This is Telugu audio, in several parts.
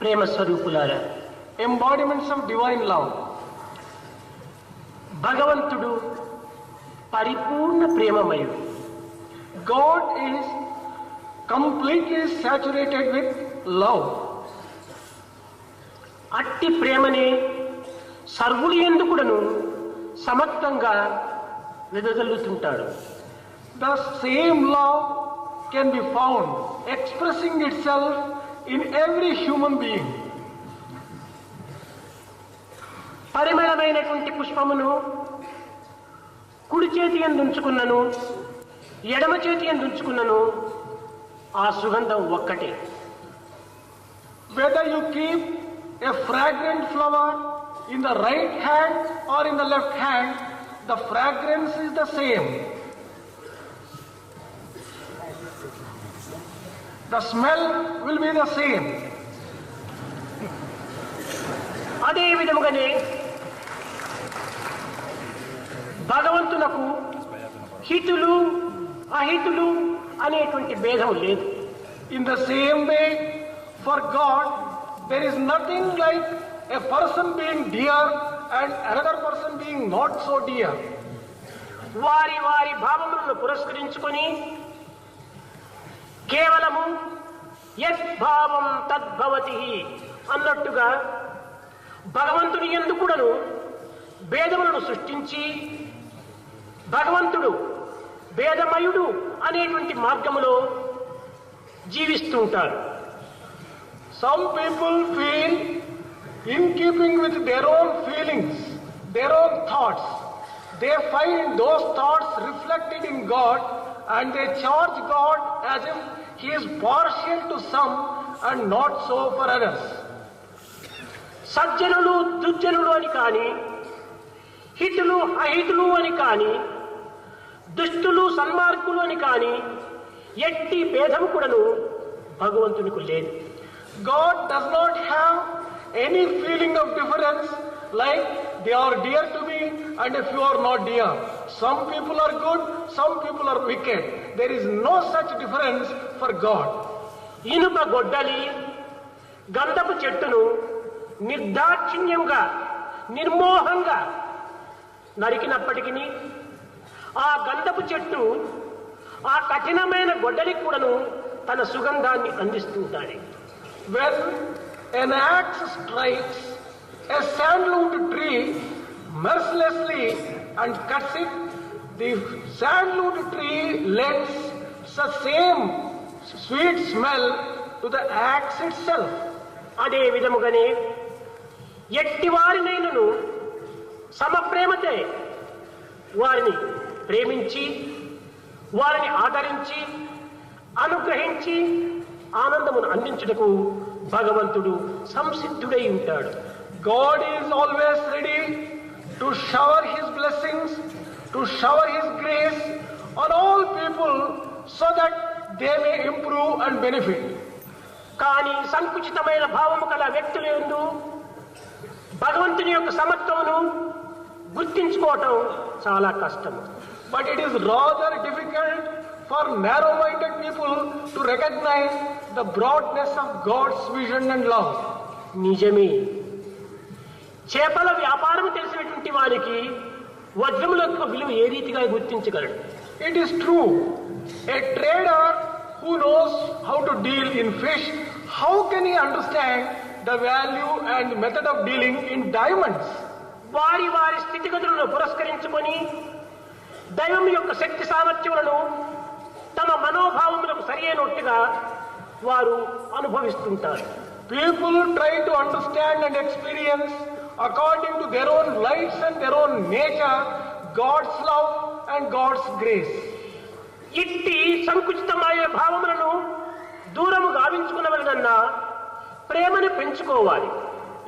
ప్రేమ స్వరూపులారా, embodiments of divine love. భగవంతుడు పరిపూర్ణ ప్రేమమయుడు. God is completely saturated with love. అట్టి ప్రేమని సర్వులు ఎందుకుడను సమత్వంగా వెదజల్లుతుంటాడు. The same love can be found expressing itself in every human being. పరిమళమైనటువంటి పుష్పమును కుడి చేతి యందు ఉంచుకున్నను, ఎడమ చేతి యందు ఉంచుకున్నను, ఆ సుగంధం ఒక్కటే. Whether you keep a fragrant flower in the right hand or in the left hand, the fragrance is the same. The smell will be the same. అదే విధముగానే భగవంతునకు హితులు అహితులు అనేటువంటి భేదం లేదు. In the same way, for God, there is nothing like a person being dear and another person being not so dear. వారి వారి భావములను పురస్కరించుకొని కేవలము యద్భావం తద్భవతి అన్నట్టుగా భగవంతుని యందు కూడాను భేదములను సృష్టించి భగవంతుడు భేదమయుడు అనేటువంటి మార్గములో జీవిస్తూ ఉంటారు. Some people feel in keeping with their own feelings, their own thoughts. They find those thoughts reflected in God and they charge God as if He is partial to some and not so for others. సజ్జనులు దుర్జనులు అని కానీ, హితులు అహితులు అని కానీ, దుష్టులు సన్మార్గులు అని కానీ ఎట్టి భేదము కూడాను భగవంతునికి లేదు. God does not have any feeling of difference like they are dear to me and if you are not dear. Some people are good, some people are wicked. There is no such difference for God. ఇనుప గొడ్డలి గంధపు చెట్టును నిర్దాక్షిణ్యంగా నిర్మోహంగా నరికినప్పటికీ ఆ గంధపు చెట్టు ఆ కఠినమైన గొడ్డలికి కూడాను తన సుగంధాన్ని అందిస్తుంటాడు. When an axe strikes a sandalwood tree mercilessly and cuts it, the sandalwood tree lends the same sweet smell to the axe itself. అదే విధముగానే ఎట్టి వారినైనను సమప్రేమతే వారిని ప్రేమించి వారిని ఆదరించి అనుగ్రహించి ఆనందమును అందించుటకు భగవంతుడు సంసిద్ధుడై ఉంటాడు. God is always ready to shower His blessings, to shower His grace on all people so that they may improve and benefit. కానీ సంకుచితమైన భావము కల వ్యక్తుల యందు భగవంతుని యొక్క సమత్వమును గుర్తించుకోవటం చాలా కష్టము. But it is rather difficult for narrow-minded people to recognize the broadness of God's vision and love. నిజమే, చేపల వ్యాపారం తెలిసినటువంటి వారికి వజ్రముల యొక్క విలువ ఏ రీతిగా గుర్తించగలడు? It is true. A trader who knows how to deal in fish, how can he understand the value and method of dealing in diamonds? వారి వారి స్థితిగతులను పురస్కరించుకొని దైవం యొక్క శక్తి సామర్థ్యములను తమ మనోభావములకు సరియైనట్టుగా వారు అనుభవిస్తుంటారు. People try to understand and experience according to their own lights and their own nature God's love and God's grace. ఇట్టి సంకుచితమైన భావములను దూరము గావించుకున్నవలనన్నా ప్రేమను పెంచుకోవాలి.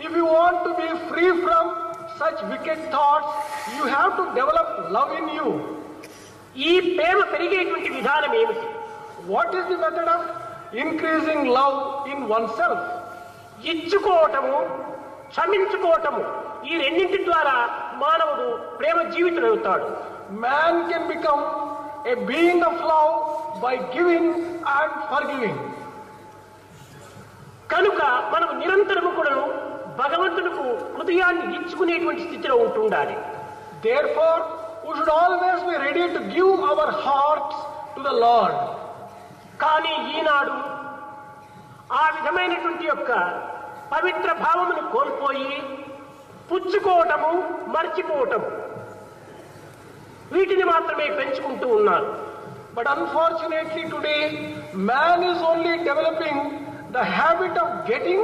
If you want to be free from such wicked thoughts, you have to develop love in you. ఈ ప్రేమ పెరిగేటువంటి విధానం ఏమిటి? What is the method of increasing love in oneself? ఇచ్చుకోవటము, క్షమించుకోవటము, ఈ రెండింటి ద్వారా మానవుడు ప్రేమ జీవితుడవుతాడు. Man can become a being of love by giving and forgiving. కనుక మనం నిరంతరము కూడా భగవంతునికి హృదయాన్ని ఇచ్చుకునేటువంటి స్థితిలో ఉంటుండాలి. Therefore, we should always be ready to give our hearts to the Lord. కానీ ఈనాడు ఆ విధమైనటువంటి యొక్క పవిత్ర భావమును కోల్పోయి పుచ్చుకోవటము, మర్చిపోవటము వీటిని మాత్రమే పెంచుకుంటూ ఉన్నారు. But unfortunately today, man is only developing the habit of getting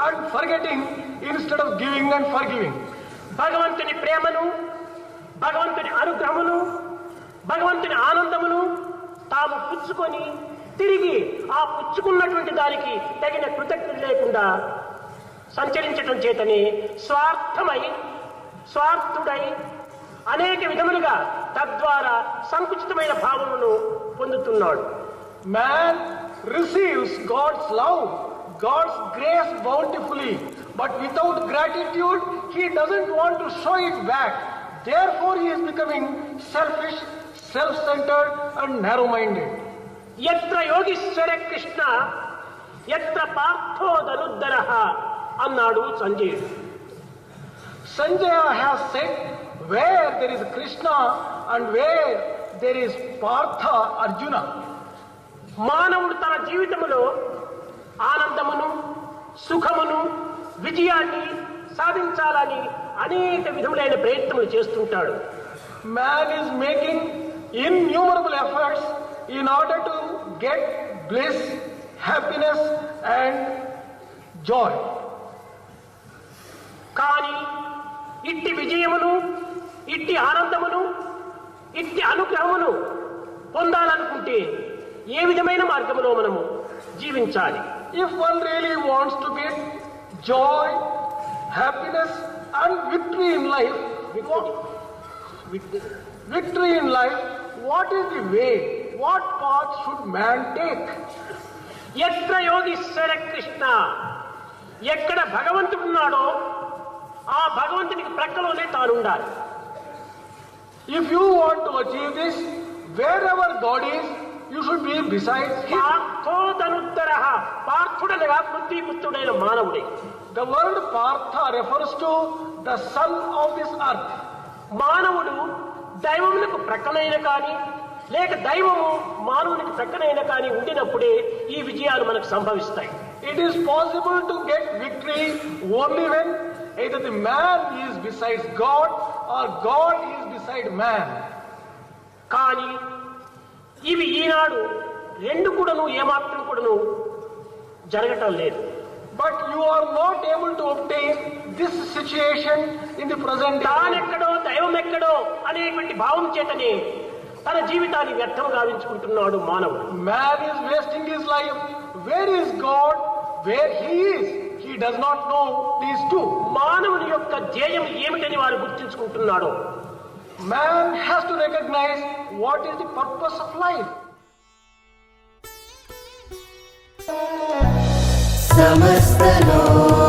and forgetting instead of giving and forgiving. భగవంతుని ప్రేమను, భగవంతుని అనుగ్రహమును, భగవంతుని ఆనందమును తాము పుచ్చుకొని తిరిగి ఆ పుచ్చుకున్నటువంటి దానికి తగిన కృతజ్ఞత లేకుండా సంచరించటం చేతనే స్వార్థుడై అనేక విధములుగా తద్వారా సంకుచితమైన భావమును పొందుతున్నాడు. Man receives God's love, God's grace bountifully, but without gratitude, he doesn't want to show it back. Therefore, he is becoming selfish, self-centered, and narrow-minded. యత్ర Yogeeshwara Krishna యత్ర పార్థో ధనుద్ధరః అన్నాడు సంజయుడు. Sanjaya has said, where there is Krishna and where there is Partha, Arjuna. మానవుడు తన జీవితంలో ఆనందమును, సుఖమును, విజయాన్ని సాధించాలని అనేక విధములైన ప్రయత్నములు చేస్తుంటాడు. Man is making innumerable efforts in order to get bliss, happiness and joy. కానీ ఇట్టి విజయమును, ఇట్టి ఆనందమును, ఇట్టి అనుగ్రహమును పొందాలనుకుంటే ఏ విధమైన మార్గములో మనము జీవించాలి? If one really wants to get joy, happiness and victory in life, what is the way? What path should man take? యత్ర Yogeeshwara Krishna, ఎక్కడ భగవంతుడు ఉన్నాడో ఆ భగవంతునికి ప్రక్కలోనే తానుండాలి. If you want to achieve this, wherever God is, you should be besides him. పార్థో ధనుద్ధరః, పార్థుడనగా పృథ్వీపుత్రుడైన మానవుడే. The word Partha refers to the son of this earth. మానవుడు దైవములకు ప్రక్కనైన కానీ లేక దైవము మానవునికి ప్రక్కనైన కానీ ఉండినప్పుడే ఈ విజయాలు మనకు సంభవిస్తాయి. It is possible to get victory only when either the man is beside God or God is beside man. కానీ ఇవి ఈనాడు రెండు కూడాను ఏమాత్రం కూడాను జరగటం లేదు. But you are not able to obtain this situation in the present day. తానెక్కడో దైవం ఎక్కడో అనేటువంటి భావం చేతనే తన జీవితాన్ని వ్యర్థం గావించుకుంటున్నాడు మానవుడు. Man is wasting his life. Where is God? Where he is? He does not know these two. మానవుని యొక్క ధ్యేయం ఏమిటని వారు గుర్తించుకుంటున్నాడు. Man has to recognize what is the purpose of life. समस्त लोक